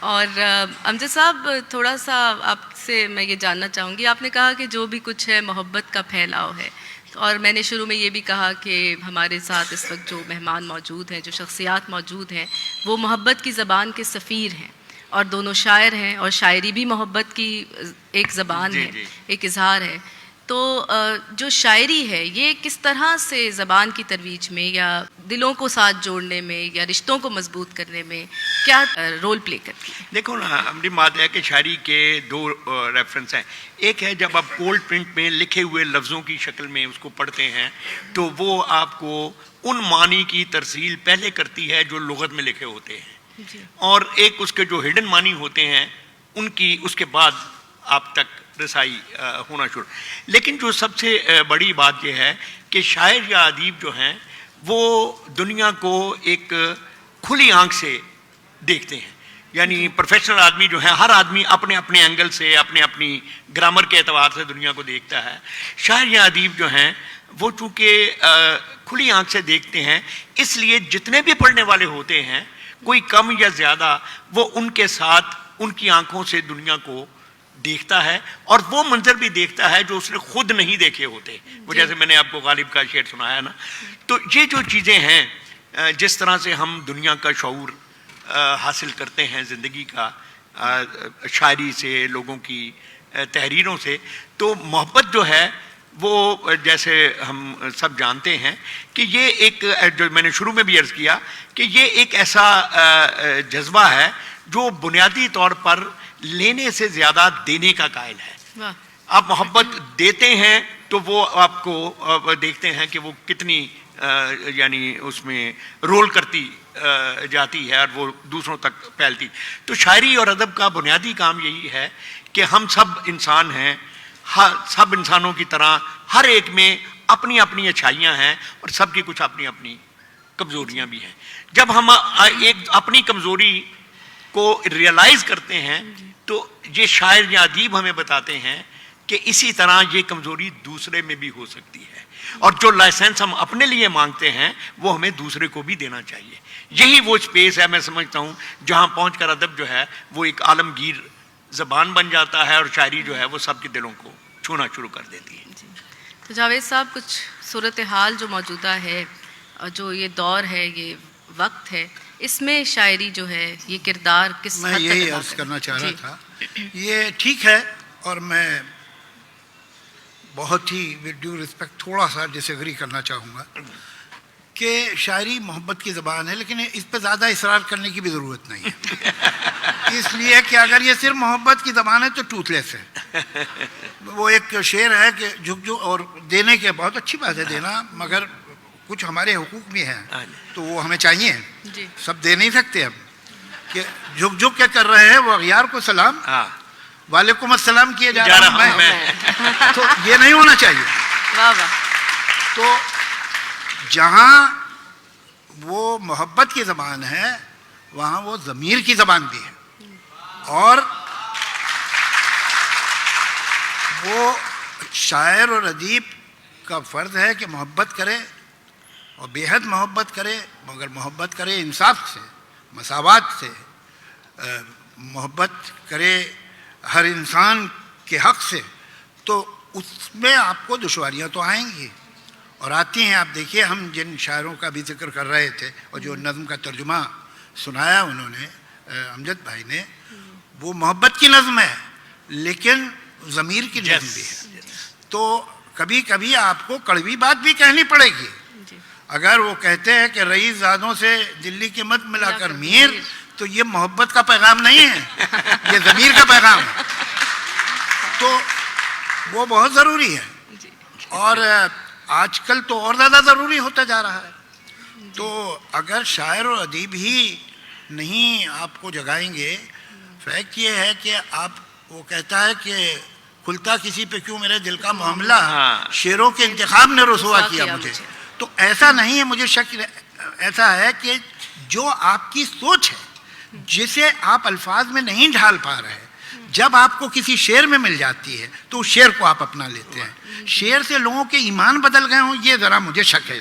اور امجد صاحب تھوڑا سا آپ سے میں یہ جاننا چاہوں گی، آپ نے کہا کہ جو بھی کچھ ہے محبت کا پھیلاؤ ہے، اور میں نے شروع میں یہ بھی کہا کہ ہمارے ساتھ اس وقت جو مہمان موجود ہیں، جو شخصیات موجود ہیں، وہ محبت کی زبان کے سفیر ہیں، اور دونوں شاعر ہیں، اور شاعری بھی محبت کی ایک زبان ہے، ایک اظہار ہے۔ تو جو شاعری ہے یہ کس طرح سے زبان کی ترویج میں یا دلوں کو ساتھ جوڑنے میں یا رشتوں کو مضبوط کرنے میں کیا رول پلے کرتی ہے؟ دیکھو نا، ہماری بات ہے کہ شاعری کے دو ریفرنس ہیں۔ ایک ہے جب آپ کولڈ پرنٹ میں لکھے ہوئے لفظوں کی شکل میں اس کو پڑھتے ہیں تو وہ آپ کو ان معنی کی ترسیل پہلے کرتی ہے جو لغت میں لکھے ہوتے ہیں، اور ایک اس کے جو ہڈن معنی ہوتے ہیں ان کی اس کے بعد آپ تک رسائی ہونا شروع۔ لیکن جو سب سے بڑی بات یہ ہے کہ شاعر یا ادیب جو ہیں وہ دنیا کو ایک کھلی آنکھ سے دیکھتے ہیں، یعنی پروفیشنل آدمی جو ہے، ہر آدمی اپنے اپنے اینگل سے، اپنی گرامر کے اعتبار سے دنیا کو دیکھتا ہے۔ شاعر یا ادیب جو ہیں وہ چونکہ کھلی آنکھ سے دیکھتے ہیں، اس لیے جتنے بھی پڑھنے والے ہوتے ہیں، کوئی کم یا زیادہ، وہ ان کے ساتھ ان کی آنکھوں سے دنیا کو دیکھتا ہے، اور وہ منظر بھی دیکھتا ہے جو اس نے خود نہیں دیکھے ہوتے۔ وہ جیسے میں نے آپ کو غالب کا شعر سنایا نا، تو یہ جو چیزیں ہیں، جس طرح سے ہم دنیا کا شعور حاصل کرتے ہیں زندگی کا، شاعری سے، لوگوں کی تحریروں سے، تو محبت جو ہے وہ جیسے ہم سب جانتے ہیں کہ یہ ایک، جو میں نے شروع میں بھی عرض کیا کہ یہ ایک ایسا جذبہ ہے جو بنیادی طور پر لینے سے زیادہ دینے کا قائل ہے۔ آپ محبت دیتے ہیں تو وہ آپ کو دیکھتے ہیں کہ وہ کتنی یعنی اس میں رول کرتی جاتی ہے اور وہ دوسروں تک پھیلتی۔ تو شاعری اور ادب کا بنیادی کام یہی ہے کہ ہم سب انسان ہیں، سب انسانوں کی طرح ہر ایک میں اپنی اپنی اچھائیاں ہیں، اور سب کی کچھ اپنی اپنی کمزوریاں بھی ہیں۔ جب ہم ایک اپنی کمزوری کو ریئلائز کرتے ہیں تو یہ شاعر یا ادیب ہمیں بتاتے ہیں کہ اسی طرح یہ کمزوری دوسرے میں بھی ہو سکتی ہے، اور جو لائسنس ہم اپنے لیے مانگتے ہیں وہ ہمیں دوسرے کو بھی دینا چاہیے۔ یہی وہ اسپیس ہے، میں سمجھتا ہوں، جہاں پہنچ کر ادب جو ہے وہ ایک عالمگیر زبان بن جاتا ہے، اور شاعری جو ہے وہ سب کے دلوں کو چھونا شروع کر دیتی ہے۔ تو جاوید صاحب، کچھ صورتحال جو موجودہ ہے، جو یہ دور ہے، یہ وقت ہے، اس میں شاعری جو ہے یہ کردار کس حد تک؟ میں یہی عرض کرنا چاہ رہا تھا، یہ ٹھیک ہے، اور میں بہت ہی ود ڈیو رسپیکٹ تھوڑا سا ڈس ایگری کرنا چاہوں گا کہ شاعری محبت کی زبان ہے، لیکن اس پہ زیادہ اصرار کرنے کی بھی ضرورت نہیں ہے، اس لیے کہ اگر یہ صرف محبت کی زبان ہے تو ٹوتھ لیس ہے۔ وہ ایک شعر ہے کہ جھک جو، اور دینے کے بہت اچھی بات ہے دینا، مگر کچھ ہمارے حقوق بھی ہیں تو وہ ہمیں چاہیے، سب دے نہیں سکتے ہم، کہ جھک جھک کے کر رہے ہیں وہ اغیار کو سلام، وعلیکم السلام کیے جا رہا ہوں میں، تو یہ نہیں ہونا چاہیے۔ تو جہاں وہ محبت کی زبان ہے وہاں وہ ضمیر کی زبان بھی ہے، اور وہ شاعر اور ادیب کا فرض ہے کہ محبت کرے، اور بے حد محبت کرے، مگر محبت کرے انصاف سے، مساوات سے، محبت کرے ہر انسان کے حق سے۔ تو اس میں آپ کو دشواریاں تو آئیں گی، اور آتی ہیں۔ آپ دیکھیے، ہم جن شاعروں کا بھی ذکر کر رہے تھے اور جو نظم کا ترجمہ سنایا انہوں نے، امجد بھائی نے، وہ محبت کی نظم ہے لیکن ضمیر کی نظم بھی ہے۔ تو کبھی کبھی آپ کو کڑوی بات بھی کہنی پڑے گی۔ اگر وہ کہتے ہیں کہ رئیس زادوں سے دلی کے مت ملا کر میر، تو یہ محبت کا پیغام نہیں ہے، یہ ضمیر کا پیغام ہے، تو وہ بہت ضروری ہے، اور آج کل تو اور زیادہ ضروری ہوتا جا رہا ہے۔ تو اگر شاعر اور ادیب ہی نہیں آپ کو جگائیں گے، فیکٹ یہ ہے کہ آپ، وہ کہتا ہے کہ کھلتا کسی پہ کیوں میرے دل کا معاملہ، شعروں کے انتخاب نے رسوا کیا مجھے۔ تو ایسا نہیں ہے، مجھے شک ایسا ہے کہ جو آپ کی سوچ ہے، جسے آپ الفاظ میں نہیں ڈھال پا رہے، جب آپ کو کسی شعر میں مل جاتی ہے تو اس شعر کو آپ اپنا لیتے ہیں۔ شعر سے لوگوں کے ایمان بدل گئے ہوں، یہ ذرا مجھے شک ہے،